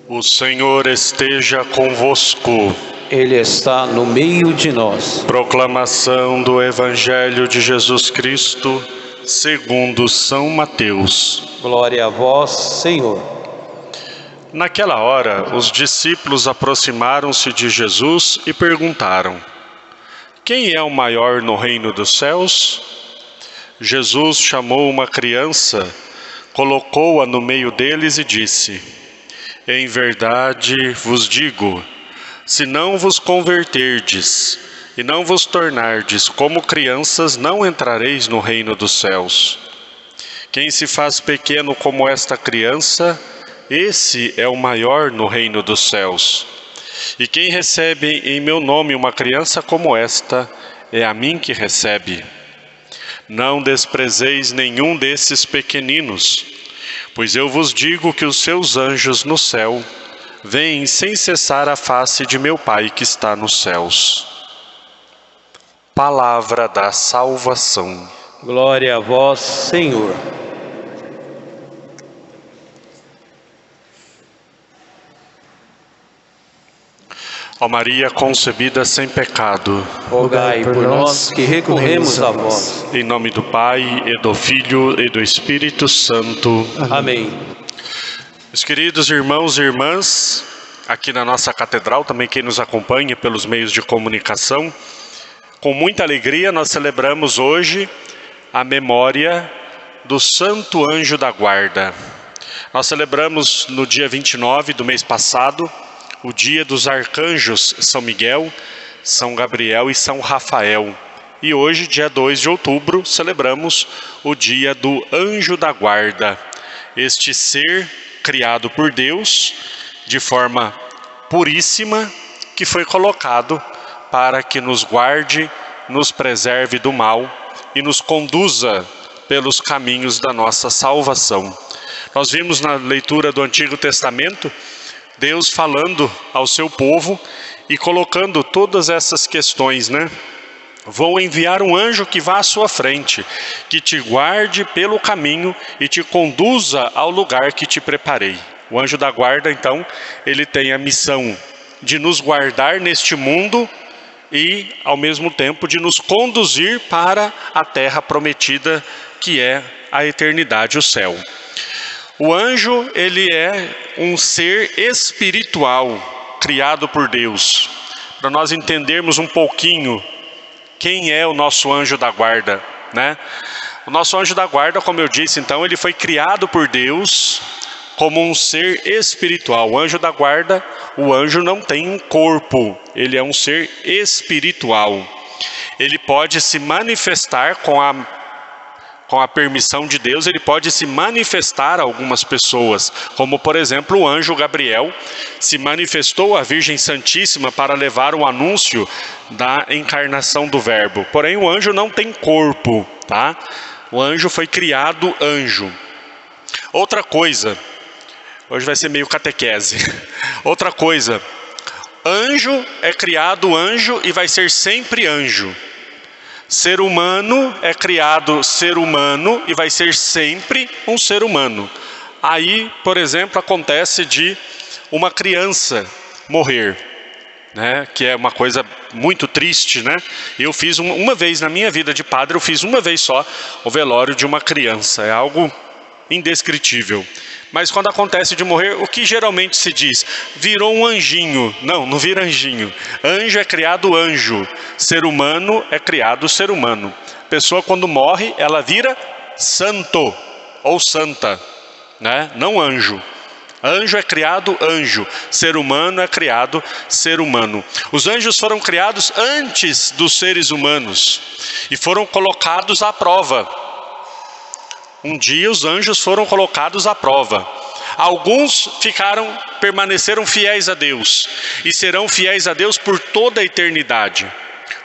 O Senhor esteja convosco. Ele está no meio de nós. Proclamação do Evangelho de Jesus Cristo, segundo São Mateus. Glória a vós, Senhor. Naquela hora, os discípulos aproximaram-se de Jesus e perguntaram: quem é o maior no reino dos céus? Jesus chamou uma criança, colocou-a no meio deles e disse: em verdade vos digo, se não vos converterdes e não vos tornardes como crianças, não entrareis no reino dos céus. Quem se faz pequeno como esta criança, esse é o maior no reino dos céus. E quem recebe em meu nome uma criança como esta, é a mim que recebe. Não desprezeis nenhum desses pequeninos, pois eu vos digo que os seus anjos no céu veem sem cessar a face de meu Pai que está nos céus. Palavra da salvação. Glória a vós, Senhor. Ó Maria concebida sem pecado, Rogai por nós que recorremos a vós. em nome do Pai, e do Filho, e do Espírito Santo. Amém. Meus queridos irmãos e irmãs, aqui na nossa catedral, também quem nos acompanha pelos meios de comunicação, com muita alegria nós celebramos hoje a memória do Santo Anjo da Guarda. Nós celebramos no dia 29 do mês passado, o dia dos arcanjos São Miguel, São Gabriel e São Rafael. E hoje, dia 2 de outubro, celebramos o dia do Anjo da Guarda. Este ser criado por Deus, de forma puríssima, que foi colocado para que nos guarde, nos preserve do mal e nos conduza pelos caminhos da nossa salvação. Nós vimos na leitura do Antigo Testamento Deus falando ao seu povo e colocando todas essas questões, né? Vou enviar um anjo que vá à sua frente, que te guarde pelo caminho e te conduza ao lugar que te preparei. O anjo da guarda, então, ele tem a missão de nos guardar neste mundo e, ao mesmo tempo, de nos conduzir para a terra prometida, que é a eternidade, o céu. O anjo, ele é um ser espiritual, criado por Deus. Para nós entendermos um pouquinho quem é o nosso anjo da guarda, né? O nosso anjo da guarda, como eu disse, então, ele foi criado por Deus como um ser espiritual. O anjo da guarda, o anjo não tem um corpo, ele é um ser espiritual. Ele pode se manifestar com a permissão de Deus, ele pode se manifestar a algumas pessoas, como por exemplo o anjo Gabriel se manifestou à Virgem Santíssima para levar o anúncio da encarnação do Verbo. Porém o anjo não tem corpo, tá? O anjo foi criado anjo. Outra coisa, hoje vai ser meio catequese. Outra coisa, anjo é criado anjo e vai ser sempre anjo. Ser humano é criado ser humano e vai ser sempre um ser humano. Aí, por exemplo, acontece de uma criança morrer, né? Que é uma coisa muito triste, né? Eu fiz uma vez na minha vida de padre, eu fiz uma vez só o velório de uma criança. É algo indescritível. Mas quando acontece de morrer, o que geralmente se diz? Virou um anjinho. Não, não vira anjinho. Anjo é criado anjo. Ser humano é criado ser humano. Pessoa quando morre, ela vira santo ou santa, né? Não anjo. Anjo é criado anjo. Ser humano é criado ser humano. Os anjos foram criados antes dos seres humanos e foram colocados à prova. Um dia os anjos foram colocados à prova. Alguns permaneceram fiéis a Deus e serão fiéis a Deus por toda a eternidade.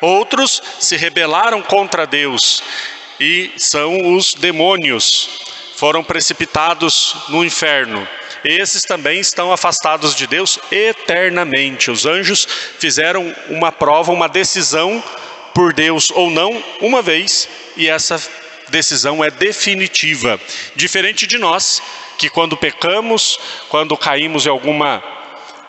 Outros se rebelaram contra Deus e são os demônios, foram precipitados no inferno. Esses também estão afastados de Deus eternamente. Os anjos fizeram uma prova, uma decisão por Deus ou não, uma vez, e essa decisão é definitiva. Diferente de nós, que quando pecamos, quando caímos em alguma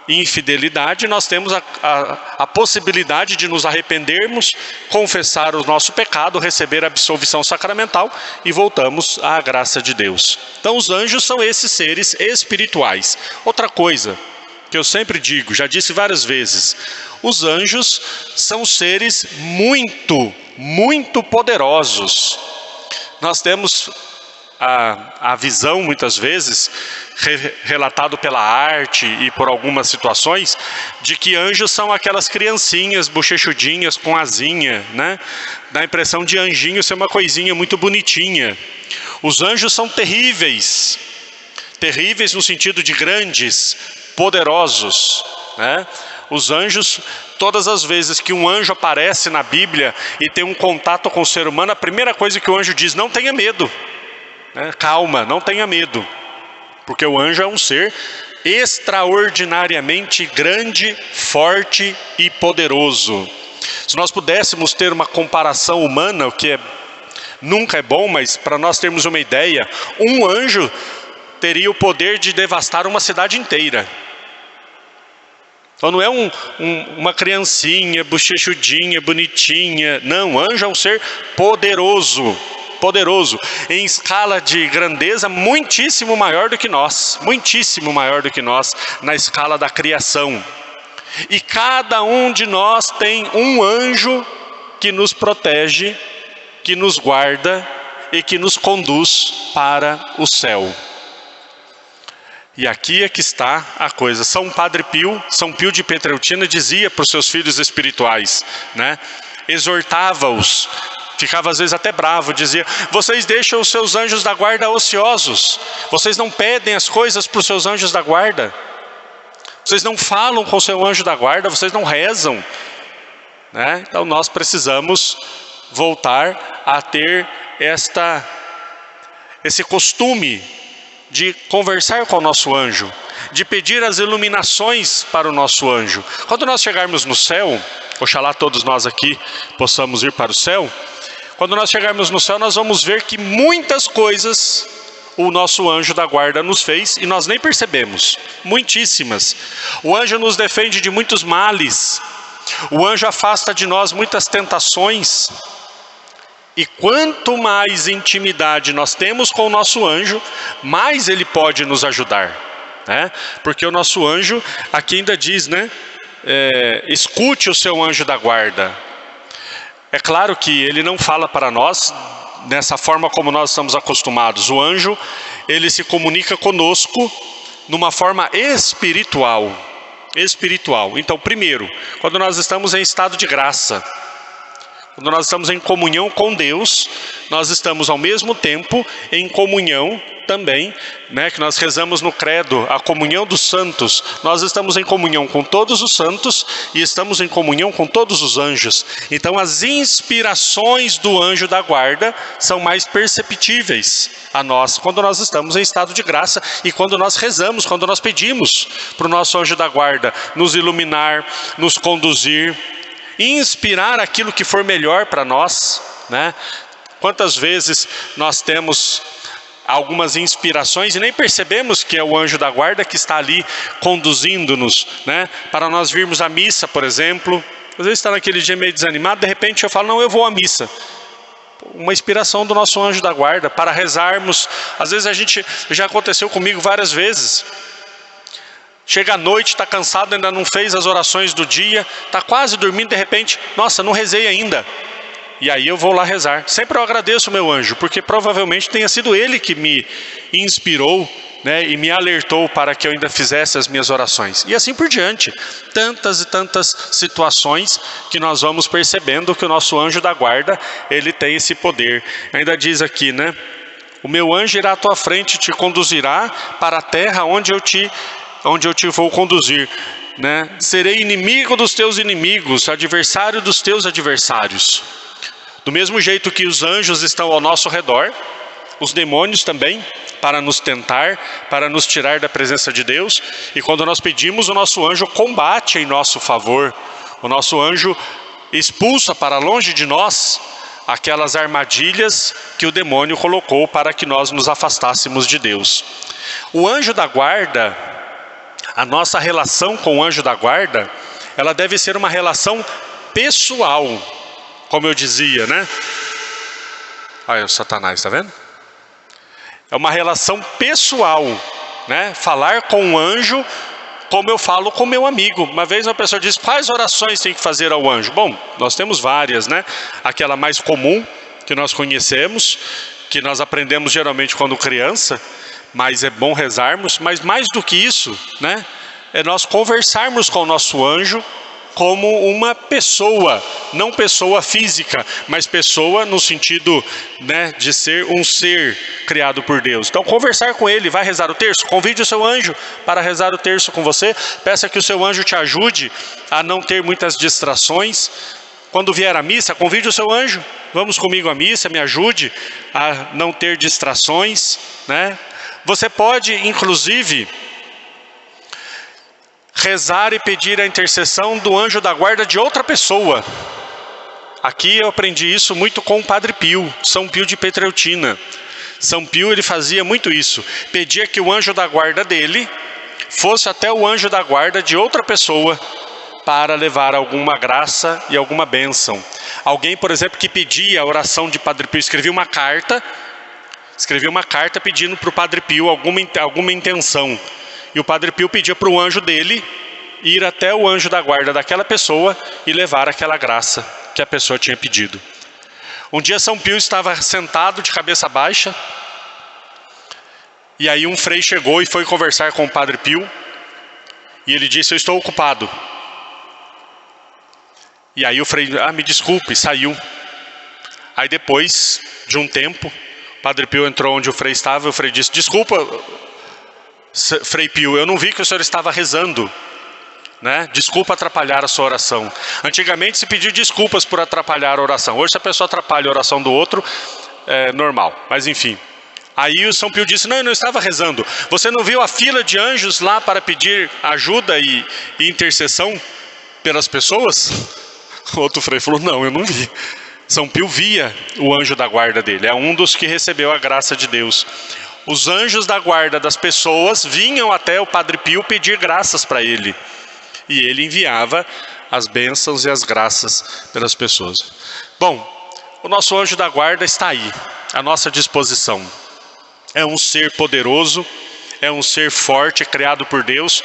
infidelidade, nós temos a possibilidade de nos arrependermos, confessar o nosso pecado, receber a absolvição sacramental e voltamos à graça de Deus. Então os anjos são esses seres espirituais. Outra coisa que eu sempre digo, já disse várias vezes, os anjos são seres muito poderosos. Nós temos a visão, muitas vezes, relatado pela arte e por algumas situações, de que anjos são aquelas criancinhas bochechudinhas com asinha, né? Dá a impressão de anjinho ser uma coisinha muito bonitinha. Os anjos são terríveis, terríveis no sentido de grandes, poderosos, né? Os anjos, todas as vezes que um anjo aparece na Bíblia e tem um contato com o ser humano, a primeira coisa que o anjo diz: não tenha medo. Calma, não tenha medo, porque o anjo é um ser extraordinariamente grande, forte e poderoso. Se nós pudéssemos ter uma comparação humana, o que nunca é bom, mas para nós termos uma ideia, um anjo teria o poder de devastar uma cidade inteira. Então não é uma criancinha, bochechudinha, bonitinha. Não, anjo é um ser poderoso, em escala de grandeza muitíssimo maior do que nós, na escala da criação. E cada um de nós tem um anjo que nos protege, que nos guarda e que nos conduz para o céu. E aqui é que está a coisa. São Pio de Pietrelcina dizia para os seus filhos espirituais, né? Exortava-os, ficava às vezes até bravo, dizia: vocês deixam os seus anjos da guarda ociosos, vocês não pedem as coisas para os seus anjos da guarda, vocês não falam com o seu anjo da guarda, vocês não rezam, né? Então nós precisamos voltar a ter esse costume de conversar com o nosso anjo, de pedir as iluminações para o nosso anjo. Quando nós chegarmos no céu, oxalá todos nós aqui possamos ir para o céu, quando nós chegarmos no céu, nós vamos ver que muitas coisas o nosso anjo da guarda nos fez e nós nem percebemos, muitíssimas. O anjo nos defende de muitos males, o anjo afasta de nós muitas tentações. E quanto mais intimidade nós temos com o nosso anjo, mais ele pode nos ajudar, né? Porque o nosso anjo, aqui ainda diz, né? Escute o seu anjo da guarda. É claro que ele não fala para nós nessa forma como nós estamos acostumados. O anjo, ele se comunica conosco numa forma espiritual. Então, primeiro, quando nós estamos em estado de graça, quando nós estamos em comunhão com Deus, nós estamos ao mesmo tempo em comunhão também, né, que nós rezamos no credo, a comunhão dos santos. Nós estamos em comunhão com todos os santos e estamos em comunhão com todos os anjos. Então as inspirações do anjo da guarda são mais perceptíveis a nós quando nós estamos em estado de graça e quando nós rezamos, quando nós pedimos para o nosso anjo da guarda nos iluminar, nos conduzir, inspirar aquilo que for melhor para nós, né? Quantas vezes nós temos algumas inspirações e nem percebemos que é o anjo da guarda que está ali conduzindo-nos, né? Para nós virmos à missa, por exemplo. Às vezes está naquele dia meio desanimado, de repente eu falo: não, eu vou à missa. Uma inspiração do nosso anjo da guarda para rezarmos. Às vezes já aconteceu comigo várias vezes. Chega à noite, está cansado, ainda não fez as orações do dia, está quase dormindo, de repente, nossa, não rezei ainda. E aí eu vou lá rezar. Sempre eu agradeço o meu anjo, porque provavelmente tenha sido ele que me inspirou, né, e me alertou para que eu ainda fizesse as minhas orações. E assim por diante. Tantas e tantas situações que nós vamos percebendo que o nosso anjo da guarda, ele tem esse poder. Ainda diz aqui, né? O meu anjo irá à tua frente e te conduzirá para a terra onde eu te vou conduzir, né? Serei inimigo dos teus inimigos, adversário dos teus adversários. Do mesmo jeito que os anjos estão ao nosso redor, os demônios também, para nos tentar, para nos tirar da presença de Deus. E quando nós pedimos, o nosso anjo combate em nosso favor. O nosso anjo expulsa para longe de nós aquelas armadilhas que o demônio colocou para que nós nos afastássemos de Deus. O anjo da guarda, a nossa relação com o anjo da guarda, ela deve ser uma relação pessoal, como eu dizia, né? Olha o Satanás, tá vendo? É uma relação pessoal, né? Falar com o anjo como eu falo com meu amigo. Uma vez uma pessoa disse: quais orações tem que fazer ao anjo? Bom, nós temos várias, né? Aquela mais comum, que nós conhecemos, que nós aprendemos geralmente quando criança, mas é bom rezarmos. Mas mais do que isso, né? É nós conversarmos com o nosso anjo como uma pessoa, não pessoa física, mas pessoa no sentido, né, de ser um ser criado por Deus. Então, conversar com ele. Vai rezar o terço? Convide o seu anjo para rezar o terço com você. Peça que o seu anjo te ajude a não ter muitas distrações. Quando vier à missa, convide o seu anjo. Vamos comigo à missa, me ajude a não ter distrações, né? Você pode, inclusive, rezar e pedir a intercessão do anjo da guarda de outra pessoa. Aqui eu aprendi isso muito com o Padre Pio, São Pio de Pietrelcina. São Pio, ele fazia muito isso. Pedia que o anjo da guarda dele fosse até o anjo da guarda de outra pessoa para levar alguma graça e alguma bênção. Alguém, por exemplo, que pedia a oração de Padre Pio, escrevia uma carta pedindo para o Padre Pio alguma intenção. E o Padre Pio pedia para o anjo dele ir até o anjo da guarda daquela pessoa e levar aquela graça que a pessoa tinha pedido. Um dia São Pio estava sentado de cabeça baixa, e aí um frei chegou e foi conversar com o Padre Pio, e ele disse: eu estou ocupado. E aí o frei: me desculpe, saiu. Aí depois de um tempo, o Padre Pio entrou onde o frei estava, e o frei disse: desculpa, Frei Pio, eu não vi que o senhor estava rezando, né? Desculpa atrapalhar a sua oração. Antigamente se pediu desculpas por atrapalhar a oração. Hoje, se a pessoa atrapalha a oração do outro, é normal, mas enfim. Aí o São Pio disse: não, eu não estava rezando. Você não viu a fila de anjos lá para pedir ajuda e intercessão pelas pessoas? O outro frei falou: não, eu não vi. São Pio via o anjo da guarda dele, é um dos que recebeu a graça de Deus. Os anjos da guarda das pessoas vinham até o Padre Pio pedir graças para ele. E ele enviava as bênçãos e as graças pelas pessoas. Bom, o nosso anjo da guarda está aí, à nossa disposição. É um ser poderoso, é um ser forte, criado por Deus.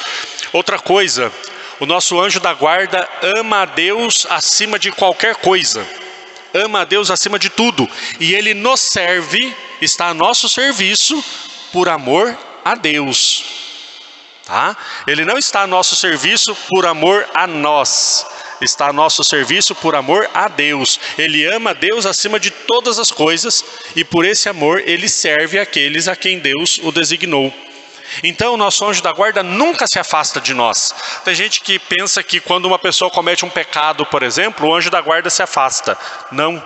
Outra coisa, o nosso anjo da guarda ama a Deus acima de qualquer coisa. Ama a Deus acima de tudo. E ele nos serve, está a nosso serviço, por amor a Deus. Tá? Ele não está a nosso serviço por amor a nós. Está a nosso serviço por amor a Deus. Ele ama a Deus acima de todas as coisas. E por esse amor ele serve aqueles a quem Deus o designou. Então o nosso anjo da guarda nunca se afasta de nós. Tem gente que pensa que quando uma pessoa comete um pecado, por exemplo, o anjo da guarda se afasta. Não.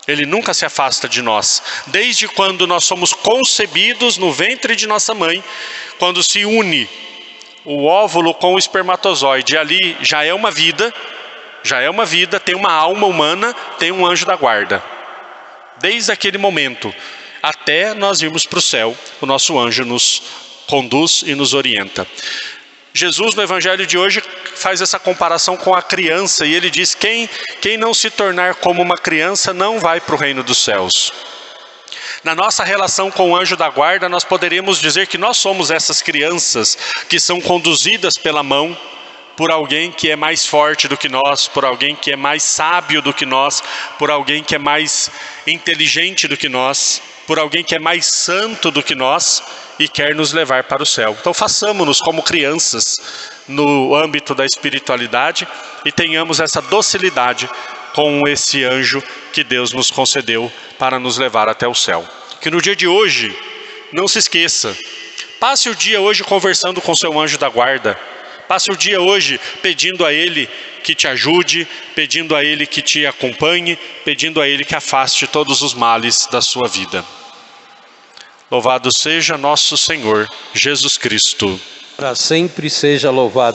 Ele nunca se afasta de nós. Desde quando nós somos concebidos no ventre de nossa mãe, quando se une o óvulo com o espermatozoide, ali já é uma vida, tem uma alma humana, tem um anjo da guarda. Desde aquele momento até nós irmos para o céu, o nosso anjo nos conduz e nos orienta. Jesus, no evangelho de hoje, faz essa comparação com a criança, e ele diz: quem não se tornar como uma criança não vai para o reino dos céus. Na nossa relação com o anjo da guarda, nós poderíamos dizer que nós somos essas crianças que são conduzidas pela mão por alguém que é mais forte do que nós, por alguém que é mais sábio do que nós, por alguém que é mais inteligente do que nós, por alguém que é mais santo do que nós e quer nos levar para o céu. Então façamos-nos como crianças no âmbito da espiritualidade e tenhamos essa docilidade com esse anjo que Deus nos concedeu para nos levar até o céu. Que no dia de hoje, não se esqueça, passe o dia hoje conversando com seu anjo da guarda. Passe o dia hoje pedindo a ele que te ajude, pedindo a ele que te acompanhe, pedindo a ele que afaste todos os males da sua vida. Louvado seja nosso Senhor Jesus Cristo. Para sempre seja louvado.